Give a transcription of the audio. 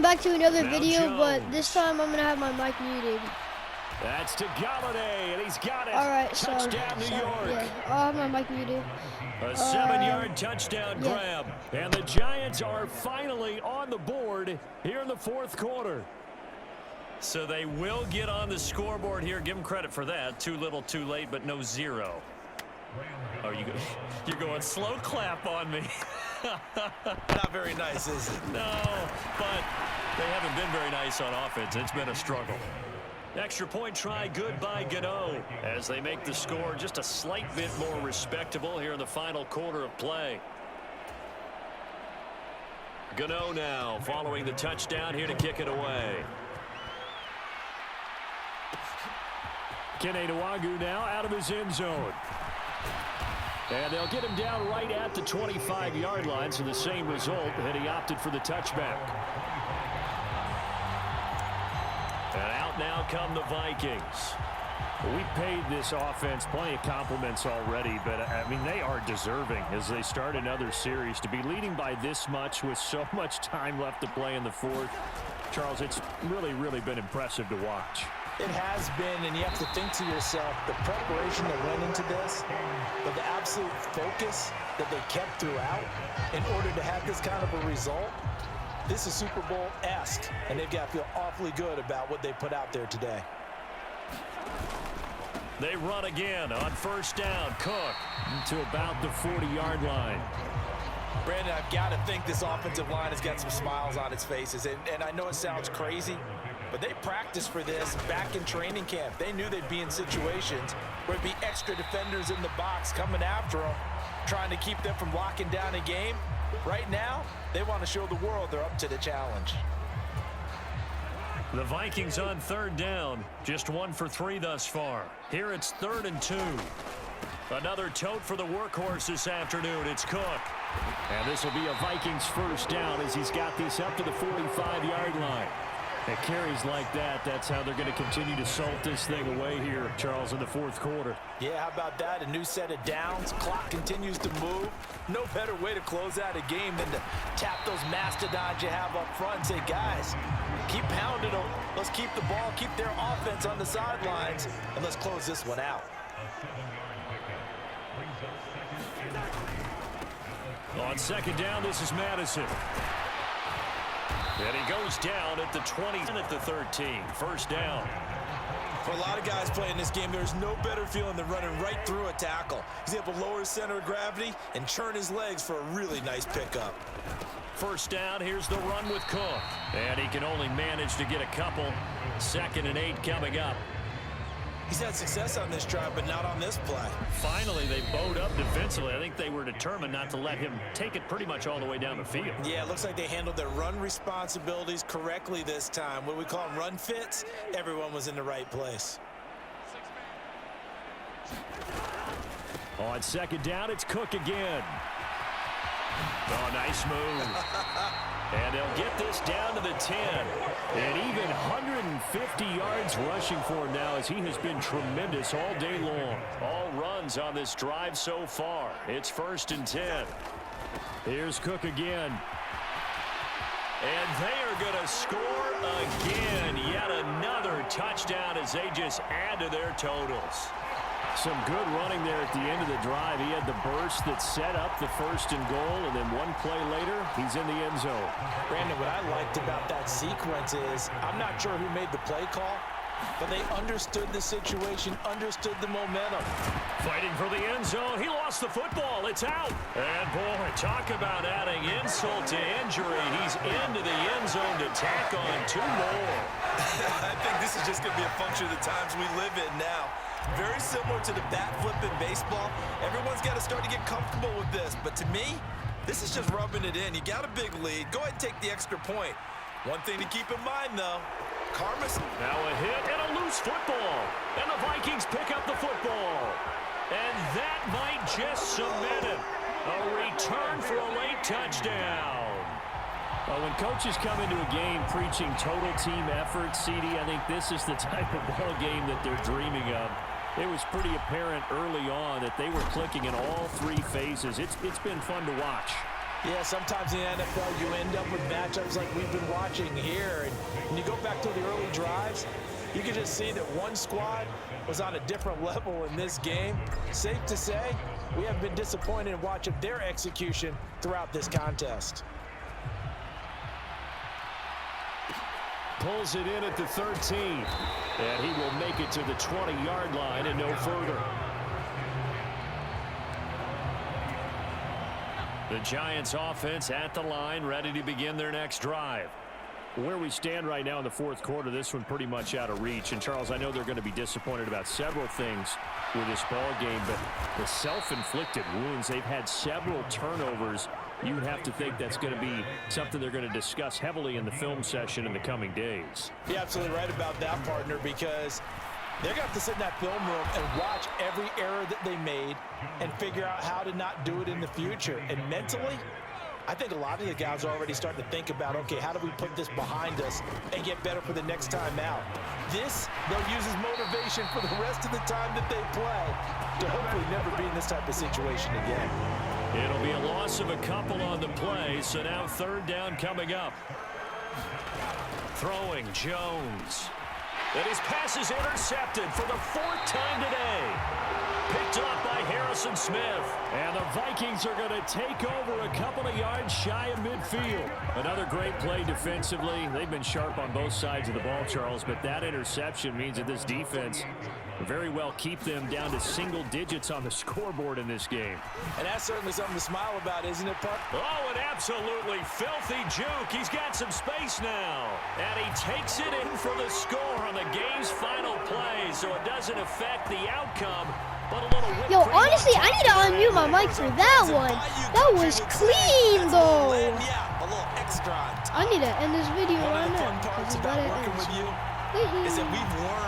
back to another Now video, Jones. but this time I'm gonna have my mic muted. That's to Galladay, and he's got it. Alright, Touchdown, New York. yeah, I'll have my mic muted. A 7-yard touchdown grab. And the Giants are finally on the board here in the fourth quarter. So they will get on the scoreboard here. Give them credit for that. Too little, too late, but no zero. Oh, you're going slow clap on me. Not very nice, is it? No, but they haven't been very nice on offense. It's been a struggle. Extra point try good by Gano as they make the score just a slight bit more respectable here in the final quarter of play. Gano now following the touchdown here to kick it away. Kene Nwagu now out of his end zone. And they'll get him down right at the 25-yard line, so the same result, and he opted for the touchback. And out now come the Vikings. We paid this offense plenty of compliments already, but, I mean, they are deserving as they start another series. To be leading by this much with so much time left to play in the fourth, Charles, it's really, really been impressive to watch. It has been, and you have to think to yourself, the preparation that went into this, but the absolute focus that they kept throughout in order to have this kind of a result. This is Super Bowl-esque, and they've got to feel awfully good about what they put out there today. They run again on first down. Cook to about the 40-yard line. Brandon, I've got to think this offensive line has got some smiles on its faces, and I know it sounds crazy, but they practiced for this back in training camp. They knew they'd be in situations where it'd be extra defenders in the box coming after them, trying to keep them from locking down a game. Right now, they want to show the world they're up to the challenge. The Vikings on third down, just 1 for 3 thus far. Here it's 3rd and 2. Another tote for the workhorse this afternoon. It's Cook. And this will be a Vikings first down as he's got this up to the 45-yard line. At carries like that, that's how they're going to continue to salt this thing away here, Charles, in the fourth quarter. Yeah, how about that? A new set of downs. Clock continues to move. No better way to close out a game than to tap those mastodons you have up front and say, guys, keep pounding them. Let's keep the ball, keep their offense on the sidelines, and let's close this one out. On second down, this is Madison. And he goes down at the 20 and at the 13. First down. For a lot of guys playing this game, there's no better feeling than running right through a tackle. He's able to lower his center of gravity and churn his legs for a really nice pickup. First down, here's the run with Cook. And he can only manage to get a couple. 2nd and 8 coming up. He's had success on this drive, but not on this play. Finally, they bowed up defensively. I think they were determined not to let him take it pretty much all the way down the field. Yeah, it looks like they handled their run responsibilities correctly this time. What we call them run fits, everyone was in the right place. On second down, it's Cook again. Oh, nice move. And they'll get this down to the 10. And even 150 yards rushing for him now as he has been tremendous all day long. All runs on this drive so far. It's 1st and 10. Here's Cook again. And they are going to score again. Yet another touchdown as they just add to their totals. Some good running there at the end of the drive. He had the burst that set up the 1st and goal, and then one play later, he's in the end zone. Brandon, what I liked about that sequence is, I'm not sure who made the play call, but they understood the situation, understood the momentum. Fighting for the end zone. He lost the football. It's out. And, boy, talk about adding insult to injury. He's into the end zone to tack on 2 more. I think this is just going to be a function of the times we live in now. Very similar to the bat flip in baseball. Everyone's got to start to get comfortable with this. But to me, this is just rubbing it in. You got a big lead. Go ahead and take the extra point. One thing to keep in mind, though, karma's... Now a hit and a loose football. And the Vikings pick up the football. And that might just cement it. A return for a late touchdown. Well, when coaches come into a game preaching total team effort, CD, I think this is the type of ball game that they're dreaming of. It was pretty apparent early on that they were clicking in all 3 phases. It's been fun to watch. Yeah, sometimes in the NFL you end up with matchups like we've been watching here. And when you go back to the early drives, you can just see that one squad was on a different level in this game. Safe to say, we have been disappointed in watching their execution throughout this contest. Pulls it in at the 13. And he will make it to the 20-yard line and no further. The Giants offense at the line, ready to begin their next drive. Where we stand right now in the fourth quarter, this one pretty much out of reach. And, Charles, I know they're going to be disappointed about several things with this ball game, but the self-inflicted wounds, they've had several turnovers. You would have to think that's going to be something they're going to discuss heavily in the film session in the coming days. You're absolutely right about that, partner, because they're going to have to sit in that film room and watch every error that they made and figure out how to not do it in the future. And mentally, I think a lot of the guys are already starting to think about, okay, how do we put this behind us and get better for the next time out? This, they'll use as motivation for the rest of the time that they play to hopefully never be in this type of situation again. It'll be a loss of a couple on the play, so now third down coming up. Throwing Jones. And his pass is intercepted for the fourth time today. Picked up by Harrison Smith. And the Vikings are going to take over a couple of yards shy of midfield. Another great play defensively. They've been sharp on both sides of the ball, Charles, but that interception means that this defense very well keep them down to single digits on the scoreboard in this game. And that's certainly something to smile about, isn't it, Puck? Oh, an absolutely filthy juke. He's got some space now. And he takes it in for the score on the game's final play, so it doesn't affect the outcome. But a little Yo, honestly, I need to unmute my mic for that one. That was clean, though. Yeah, a little extra. I need to end this video right now. One of the fun parts about working with you is that we've learned